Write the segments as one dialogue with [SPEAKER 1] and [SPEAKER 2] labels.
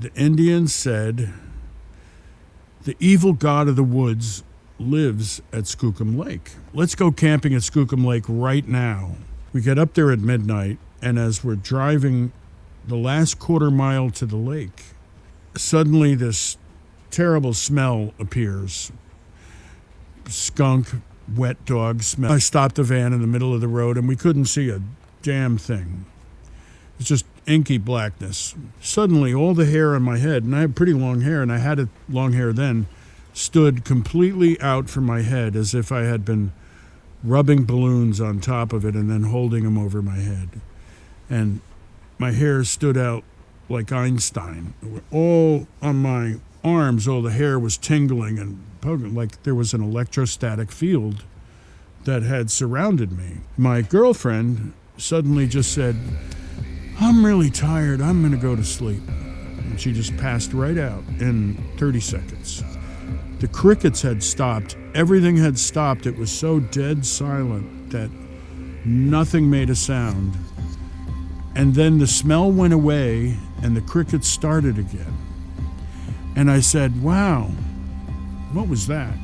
[SPEAKER 1] The Indians said the evil god of the woods lives at Skookum Lake. Let's go camping at Skookum Lake right now. We get up there at midnight, and as we're driving the last quarter mile to the lake, suddenly this terrible smell appears. Skunk, wet dog smell. I stopped the van in the middle of the road, and we couldn't see a damn thing. It's just inky blackness. Suddenly, all the hair on my head, and I have pretty long hair, and I had long hair then, stood completely out from my head as if I had been rubbing balloons on top of it and then holding them over my head. And my hair stood out like Einstein. All on my arms, all the hair was tingling and poking, like there was an electrostatic field that had surrounded me. My girlfriend suddenly just said, "I'm really tired, I'm gonna go to sleep." And she just passed right out in 30 seconds. The crickets had stopped. Everything had stopped. It was so dead silent that nothing made a sound. And then the smell went away and the crickets started again. And I said, "Wow, what was that?"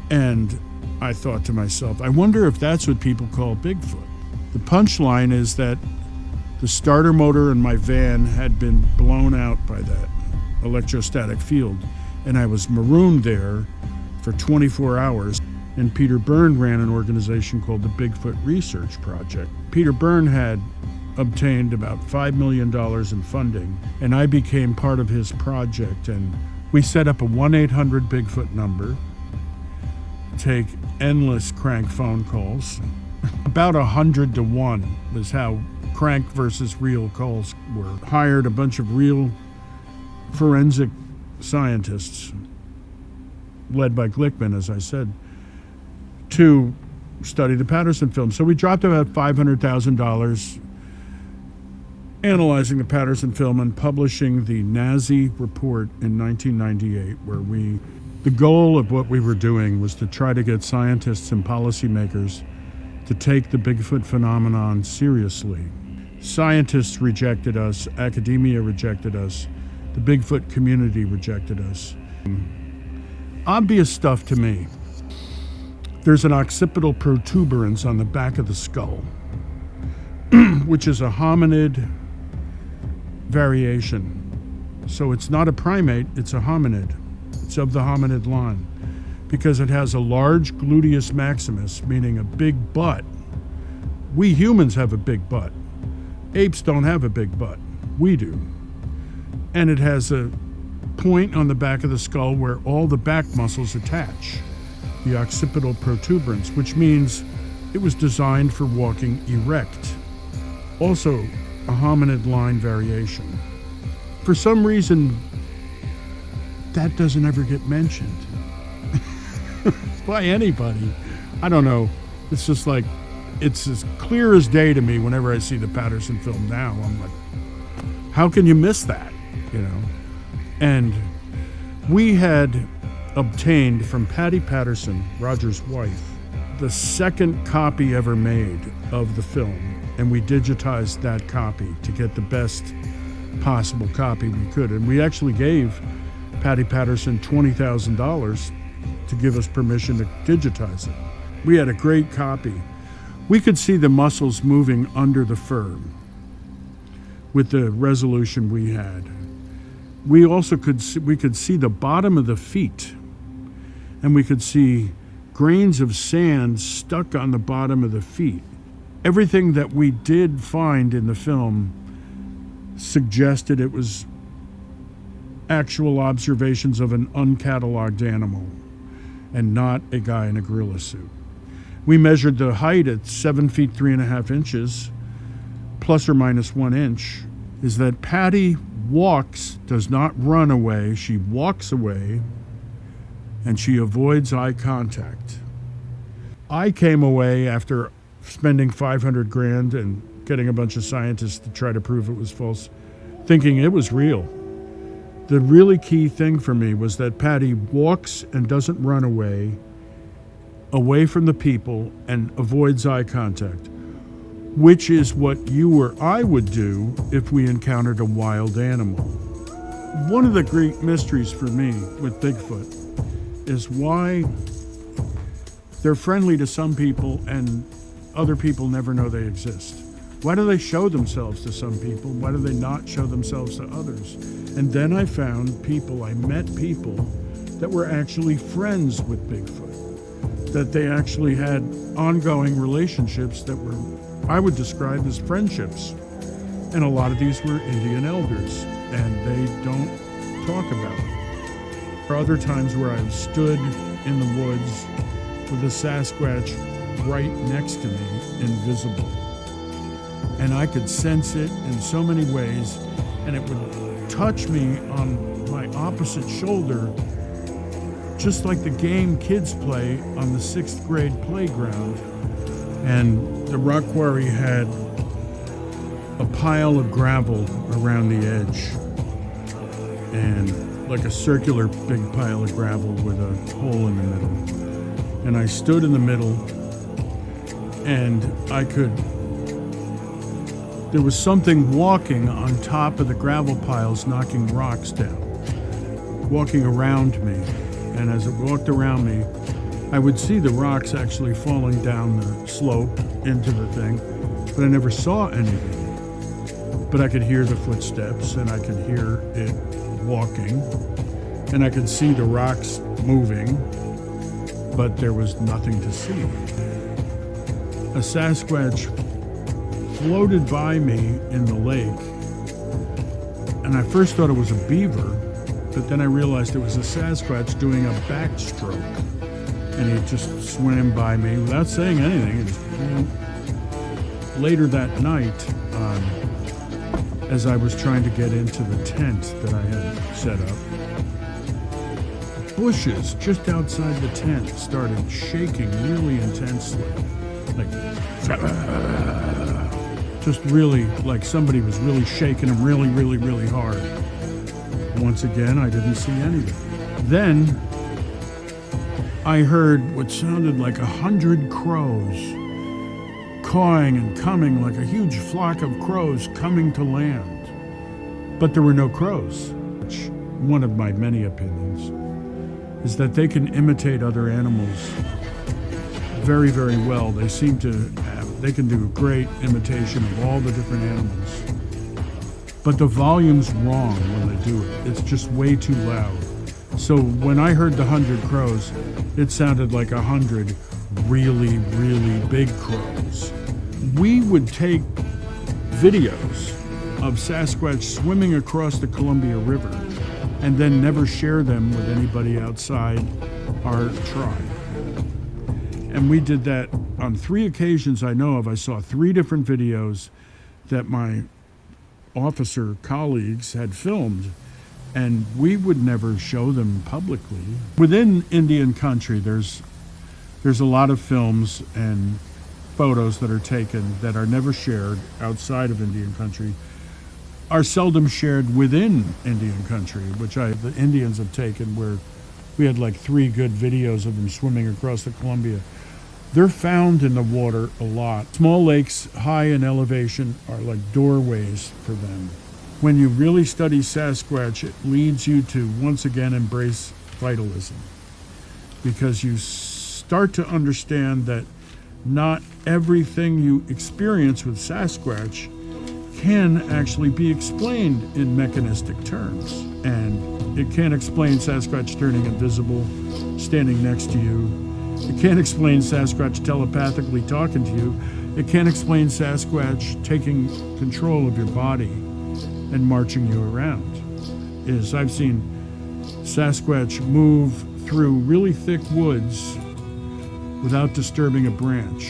[SPEAKER 1] And I thought to myself, I wonder if that's what people call Bigfoot. The punchline is that the starter motor in my van had been blown out by that electrostatic field, and I was marooned there for 24 hours. And Peter Byrne ran an organization called the Bigfoot Research Project. Peter Byrne had obtained about $5 million in funding, and I became part of his project. And we set up a 1-800-BIGFOOT number, take endless crank phone calls. About 100 to 1 was how crank versus real calls were. Hired a bunch of real forensic scientists, led by Glickman, as I said, to study the Patterson film. So we dropped about $500,000 analyzing the Patterson film and publishing the Nazi report in 1998, where the goal of what we were doing was to try to get scientists and policymakers to take the Bigfoot phenomenon seriously. Scientists rejected us, academia rejected us, the Bigfoot community rejected us. Obvious stuff to me. There's an occipital protuberance on the back of the skull, which is a hominid variation. So it's not a primate, it's a hominid. It's of the hominid line because it has a large gluteus maximus, meaning a big butt. We humans have a big butt. Apes don't have a big butt. We do. And it has a point on the back of the skull where all the back muscles attach, the occipital protuberance, which means it was designed for walking erect. Also, a hominid line variation. For some reason, that doesn't ever get mentioned by anybody. I don't know. It's just like, it's as clear as day to me whenever I see the Patterson film now. I'm like, how can you miss that? You know? And we had obtained from Patty Patterson, Roger's wife, the second copy ever made of the film, and we digitized that copy to get the best possible copy we could. And we actually gave Patty Patterson $20,000 to give us permission to digitize it. We had a great copy. We could see the muscles moving under the fur with the resolution we had. We also could see the bottom of the feet, and we could see grains of sand stuck on the bottom of the feet. Everything that we did find in the film suggested it was actual observations of an uncatalogued animal and not a guy in a gorilla suit. We measured the height at 7 feet 3.5 inches, plus or minus 1 inch. Is that Patty walks, does not run away, she walks away, and she avoids eye contact. I came away after spending $500,000 and getting a bunch of scientists to try to prove it was false, thinking it was real. The really key thing for me was that Patty walks and doesn't run away from the people and avoids eye contact. which is what you or I would do if we encountered a wild animal. One of the great mysteries for me with Bigfoot is why they're friendly to some people and other people never know they exist. Why do they show themselves to some people? Why do they not show themselves to others? And then I met people that were actually friends with Bigfoot, that they actually had ongoing relationships that were, I would describe as friendships. And a lot of these were Indian elders, and they don't talk about it. There are other times where I've stood in the woods with a Sasquatch right next to me, invisible. And I could sense it in so many ways, and it would touch me on my opposite shoulder, just like the game kids play on the 6th grade playground. And the rock quarry had a pile of gravel around the edge, and like a circular big pile of gravel with a hole in the middle. And I stood in the middle, and there was something walking on top of the gravel piles, knocking rocks down, walking around me. And as it walked around me, I would see the rocks actually falling down the slope into the thing, but I never saw anything. But I could hear the footsteps, and I could hear it walking, and I could see the rocks moving, but there was nothing to see. A Sasquatch floated by me in the lake, and I first thought it was a beaver, but then I realized it was a Sasquatch doing a backstroke, and he just swam by me without saying anything. Later that night, as I was trying to get into the tent that I had set up, bushes just outside the tent started shaking really intensely, like just really like somebody was really shaking them really, really, really hard. Once again, I didn't see anything. Then I heard what sounded like 100 crows cawing and coming, like a huge flock of crows coming to land. But there were no crows, which, one of my many opinions, is that they can imitate other animals very, very well. They seem to they can do a great imitation of all the different animals. But the volume's wrong when they do it. It's just way too loud. So when I heard the 100 crows, it sounded like 100 really, really big crows. We would take videos of Sasquatch swimming across the Columbia River and then never share them with anybody outside our tribe. And we did that on 3 occasions I know of. I saw 3 different videos that my officer colleagues had filmed, and we would never show them publicly. Within Indian country, there's a lot of films and photos that are taken that are never shared outside of Indian country, are seldom shared within Indian country, which the Indians have taken, where we had like 3 good videos of them swimming across the Columbia. They're found in the water a lot. Small lakes high in elevation are like doorways for them. When you really study Sasquatch, it leads you to once again embrace vitalism, because you start to understand that not everything you experience with Sasquatch can actually be explained in mechanistic terms. And it can't explain Sasquatch turning invisible, standing next to you. It can't explain Sasquatch telepathically talking to you. It can't explain Sasquatch taking control of your body and marching you around. I've seen Sasquatch move through really thick woods without disturbing a branch.